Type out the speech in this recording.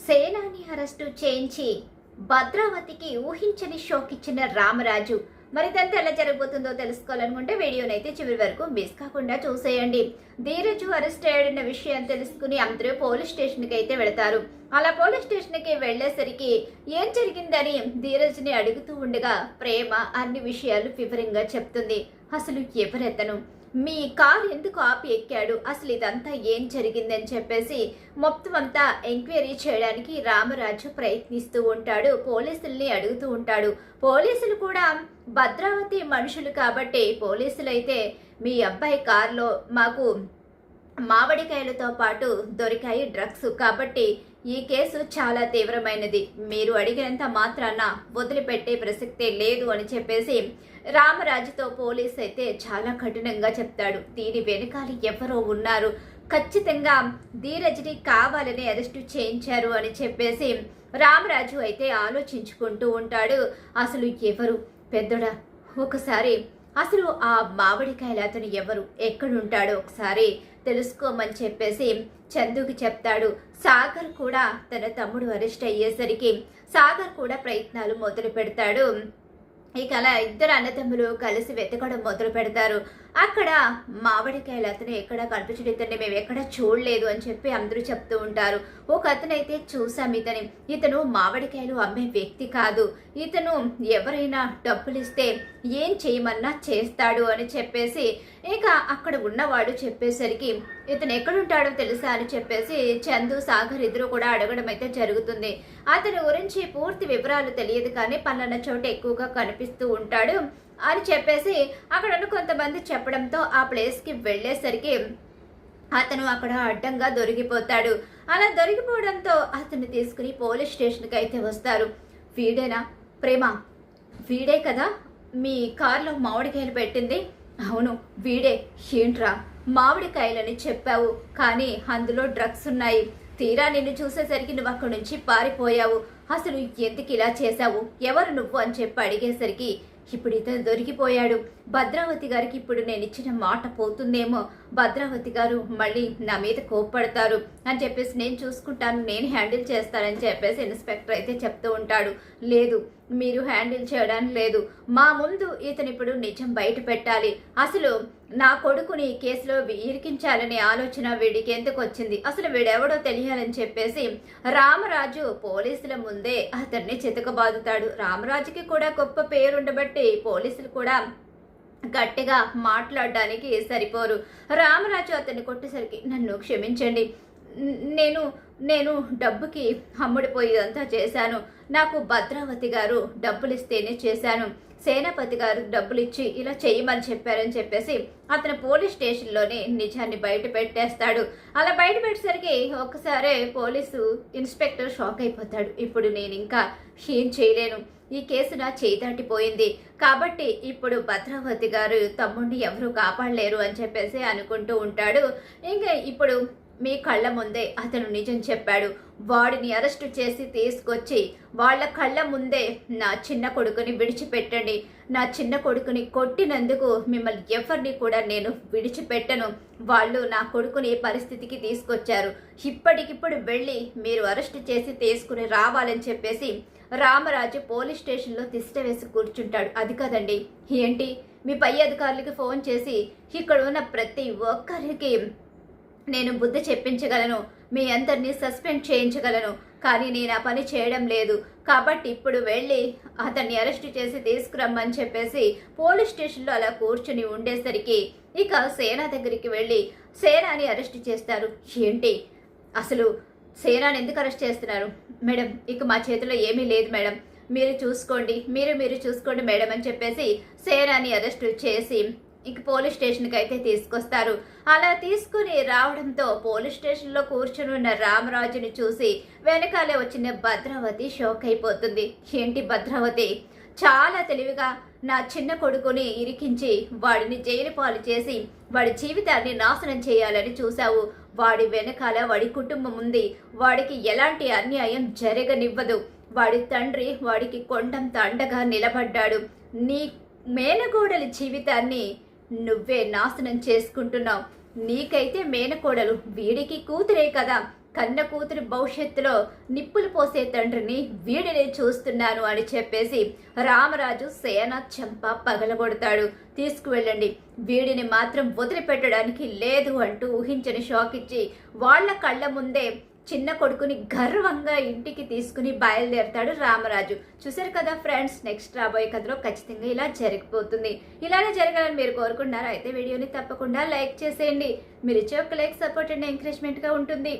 సేనాని arrest చేయించి భద్రావతికి ఊహించని shock ఇచ్చిన రామరాజు. మరిదంతా ఎలా జరగబోతుందో తెలుసుకోవాలనుకుంటే వీడియోనైతే చివరి వరకు మిస్ కాకుండా చూసేయండి. ధీరజు అరెస్ట్ అయ్యాడన్న విషయం తెలుసుకుని అందరూ పోలీస్ స్టేషన్కి అయితే వెళతారు. అలా పోలీస్ స్టేషన్కి వెళ్లేసరికి ఏం జరిగిందని ధీరజ్ని అడుగుతూ ఉండగా ప్రేమ అన్ని విషయాలు వివరంగా చెప్తుంది. అసలు ఎవరెతను, మీ కారు ఎందుకు ఆపి ఎక్కాడు, అసలు ఇదంతా ఏం జరిగిందని చెప్పేసి మొత్తం అంతా ఎంక్వైరీ చేయడానికి రామరాజు ప్రయత్నిస్తూ ఉంటాడు. పోలీసుల్ని అడుగుతూ ఉంటాడు. పోలీసులు కూడా భద్రావతి మనుషులు కాబట్టి పోలీసులు అయితే మీ అబ్బాయి కారులో మాకు మామిడికాయలతో పాటు దొరికాయి డ్రగ్స్, కాబట్టి ఈ కేసు చాలా తీవ్రమైనది, మీరు అడిగినంత మాత్రాన వదిలిపెట్టే ప్రసక్తే లేదు అని చెప్పేసి రామరాజుతో పోలీస్ అయితే చాలా కఠినంగా చెప్తాడు. దీని వెనకాల ఎవరో ఉన్నారు, ఖచ్చితంగా ధీరజ్ని కావాలని అరెస్టు చేయించారు అని చెప్పేసి రామరాజు అయితే ఆలోచించుకుంటూ ఉంటాడు. అసలు ఎవరు పెద్దడా, ఒకసారి అసలు ఆ మామిడికాయల అతను ఎవరు, ఎక్కడుంటాడో ఒకసారి తెలుసుకోమని చెప్పేసి చందుకి చెప్తాడు. సాగర్ కూడా తన తమ్ముడు అరెస్ట్ అయ్యేసరికి సాగర్ కూడా ప్రయత్నాలు మొదలు పెడతాడు. ఇక అలా ఇద్దరు అన్నతమ్ములు కలిసి వెతకడం మొదలు పెడతారు. అక్కడ మామిడికాయలు అతను ఎక్కడా కనిపించడం, ఇతన్ని మేము ఎక్కడా చూడలేదు అని చెప్పి అందరూ చెప్తూ ఉంటారు. ఒక అతనైతే చూసాం, ఇతను మామిడికాయలు అమ్మే వ్యక్తి కాదు, ఇతను ఎవరైనా డబ్బులు ఇస్తే ఏం చేయమన్నా చేస్తాడు అని చెప్పేసి ఇక అక్కడ ఉన్నవాడు చెప్పేసరికి ఇతను ఎక్కడుంటాడో తెలుసా అని చెప్పేసి చందు సాగర్ ఇద్దరు కూడా అడగడం అయితే జరుగుతుంది. అతని గురించి పూర్తి వివరాలు తెలియదు కానీ పలానా చోట ఎక్కువగా కనిపిస్తూ ఉంటాడు అని చెప్పేసి అక్కడ కొంతమంది చెప్పడంతో ఆ ప్లేస్కి వెళ్ళేసరికి అతను అక్కడ అడ్డంగా దొరికిపోతాడు. అలా దొరికిపోవడంతో అతన్ని తీసుకుని పోలీస్ స్టేషన్కి అయితే వస్తారు. వీడేనా ప్రేమ, వీడే కదా మీ కార్లో మామిడికాయలు పెట్టింది? అవును వీడే. ఏంట్రా మామిడికాయలని చెప్పావు కానీ అందులో డ్రగ్స్ ఉన్నాయి, తీరా నిన్ను చూసేసరికి నువ్వు అక్కడి నుంచి పారిపోయావు, అసలు ఎందుకు ఇలా చేశావు, ఎవరు నువ్వు అని చెప్పి అడిగేసరికి ఇప్పుడు ఇతను దొరికిపోయాడు, భద్రావతి గారికి ఇప్పుడు నేను ఇచ్చిన మాట పోతుందేమో, భద్రావతి గారు మళ్ళీ నా మీద కోప్పడతారు అని చెప్పేసి నేను చూసుకుంటాను, నేను హ్యాండిల్ చేస్తానని చెప్పేసి ఇన్స్పెక్టర్ అయితే చెప్తూ ఉంటాడు. లేదు మీరు హ్యాండిల్ చేయడానికి లేదు, మా ముందు ఇతను ఇప్పుడు నిజం బయట పెట్టాలి, అసలు నా కొడుకుని కేసులో ఇరికించాలనే ఆలోచన వీడికి ఎందుకు వచ్చింది, అసలు వీడెవడో తెలియాలని చెప్పేసి రామరాజు పోలీసుల ముందే అతన్ని చితకబాదుతాడు. రామరాజుకి కూడా గొప్ప పేరుండబట్టి పోలీసులు కూడా గట్టిగా మాట్లాడడానికి సరిపోరు. రామరాజు అతన్ని కొట్టేసరికి నన్ను క్షమించండి, నేను నేను డబ్బుకి అమ్ముడిపోయేదంతా చేశాను, నాకు భద్రావతి గారు డబ్బులు ఇస్తేనే చేశాను, సేనాపతి గారు డబ్బులు ఇచ్చి ఇలా చేయమని చెప్పారని చెప్పేసి అతను పోలీస్ స్టేషన్లోనే నిజాన్ని బయట పెట్టేస్తాడు. అలా బయట పెట్టేసరికి ఒక్కసారే పోలీసు ఇన్స్పెక్టర్ షాక్ అయిపోతాడు. ఇప్పుడు నేను ఇంకా ఏం చేయలేను, ఈ కేసు నా చేయి దాటిపోయింది, కాబట్టి ఇప్పుడు భద్రావతి గారు తమ్ముడిని ఎవరు కాపాడలేరు అని చెప్పేసి అనుకుంటూ ఉంటాడు. ఇంకా ఇప్పుడు మీ కళ్ళ ముందే అతను నిజం చెప్పాడు, వాడిని అరెస్టు చేసి తీసుకొచ్చి వాళ్ళ కళ్ళ ముందే నా చిన్న కొడుకుని విడిచిపెట్టండి, నా చిన్న కొడుకుని కొట్టినందుకు మిమ్మల్ని ఎవరిని కూడా నేను విడిచిపెట్టను, వాళ్ళు నా కొడుకుని పరిస్థితికి తీసుకొచ్చారు, ఇప్పటికిప్పుడు వెళ్ళి మీరు అరెస్టు చేసి తీసుకుని రావాలని చెప్పేసి రామరాజు పోలీస్ స్టేషన్లో తిష్ట వేసి కూర్చుంటాడు. అది కాదండి, ఏంటి మీ పై అధికారులకి ఫోన్ చేసి ఇక్కడ ఉన్న ప్రతి ఒక్కరికి నేను బుద్ధి చెప్పించగలను, మీ అందరినీ సస్పెండ్ చేయించగలను, కానీ నేను ఆ పని చేయడం లేదు, కాబట్టి ఇప్పుడు వెళ్ళి అతన్ని అరెస్ట్ చేసి తీసుకురమ్మని చెప్పేసి పోలీస్ స్టేషన్లో అలా కూర్చుని ఉండేసరికి ఇక సేనా దగ్గరికి వెళ్ళి సేనాని అరెస్ట్ చేస్తారు. ఏంటి అసలు సేనాని ఎందుకు అరెస్ట్ చేస్తున్నారు మేడం, ఇక మా చేతిలో ఏమీ లేదు మేడం, మీరు చూసుకోండి, మీరు చూసుకోండి మేడం అని చెప్పేసి సేనాని అరెస్ట్ చేసి ఇంక పోలీస్ స్టేషన్కి అయితే తీసుకొస్తారు. అలా తీసుకుని రావడంతో పోలీస్ స్టేషన్లో కూర్చుని ఉన్న రామరాజుని చూసి వెనకాలే వచ్చిన భద్రావతి షాక్ అయిపోతుంది. ఏంటి భద్రావతి, చాలా తెలివిగా నా చిన్న కొడుకుని ఇరికించి వాడిని జైలు పాలు చేసి వాడి జీవితాన్ని నాశనం చేయాలని చూశావు, వాడి వెనకాల వాడి కుటుంబం ఉంది, వాడికి ఎలాంటి అన్యాయం జరగనివ్వదు, వాడి తండ్రి వాడికి కొండంత అండగా నిలబడ్డాడు, నీ మేనగోడలి జీవితాన్ని నువ్వే నాశనం చేసుకుంటున్నావు, నీకైతే మేనకోడలు, వీడికి కూతురే కదా, కన్న కూతురి భవిష్యత్తులో నిప్పులు పోసే తండ్రిని వీడిని చూస్తున్నాను అని చెప్పేసి రామరాజు సేన చెంప పగలగొడతాడు. తీసుకువెళ్ళండి, వీడిని మాత్రం వదిలిపెట్టడానికి లేదు అంటూ ఊహించని షాక్ ఇచ్చి వాళ్ళ కళ్ళ ముందే చిన్న కొడుకుని గర్వంగా ఇంటికి తీసుకుని బయలుదేరతాడు రామరాజు. చూసారు కదా ఫ్రెండ్స్, నెక్స్ట్ రాబోయే కథలో ఖచ్చితంగా ఇలా జరిగిపోతుంది. ఇలానే జరగాలని మీరు కోరుకుంటున్నారా? అయితే వీడియోని తప్పకుండా లైక్ చేసేయండి. మీరు ఇచ్చే ఒక లైక్ సపోర్ట్ అండ్ ఎంకరేజ్మెంట్గా ఉంటుంది.